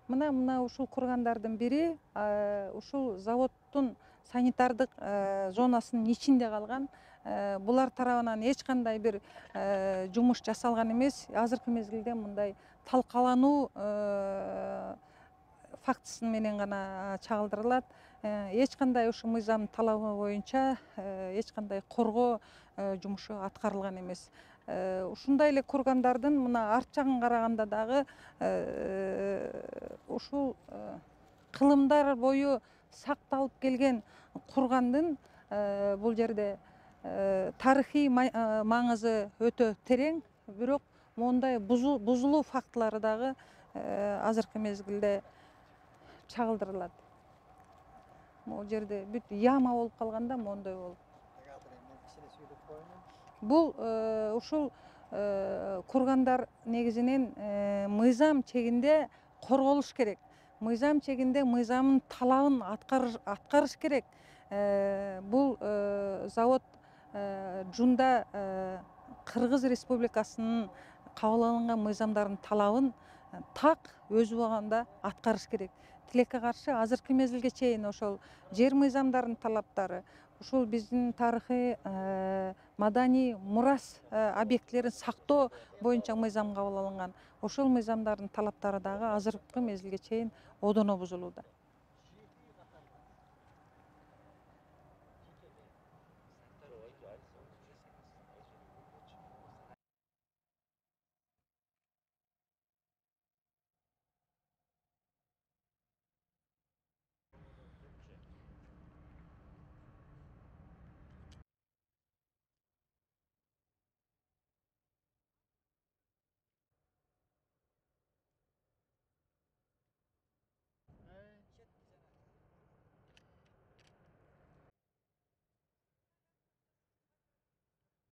Мына ушул кургандардын бири ушул заводдун санитардык зонасынын ичинде калган. Булар тарабынан эч кандай бир жумуш жасалган эмес. Азыркы мезгилде мындай талкалануу фактысы менен гана чагылдырылат. Эч кандай ушу мыйзам талабы боюнча эч кандай коргоо жумушу аткарылган эмес. Ушундай эле кургандардын мына арт жагын караганда дагы ушул кылымдар бою сакталып келген кургандын бул жерде тарыхый маңызы өтө терең, бирок мондай бузулуу фактылары дагы азыркы мезгилде чагылдырылат. Могу жерде бүт яма болуп калганда моундай болуп. Бул ушул кургандар негизинен мыйзам чегинде корголуш керек. Мыйзам чегинде мыйзамдын талабын аткарыш керек. Бул завод жунда Кыргыз Республикасынын кабыл алынган мыйзамдардын талабын так өз убагында аткарыш керек. Тилекке каршы азыркы мезгилге чейин ошол жер мыйзамдарынын талаптары, ушул биздин тарыхый маданий мурас объектилерин сактоо боюнча мыйзам кабыл алынган. Ошол мыйзамдардын талаптары дагы азыркы мезгилге чейин одоно бузулууда.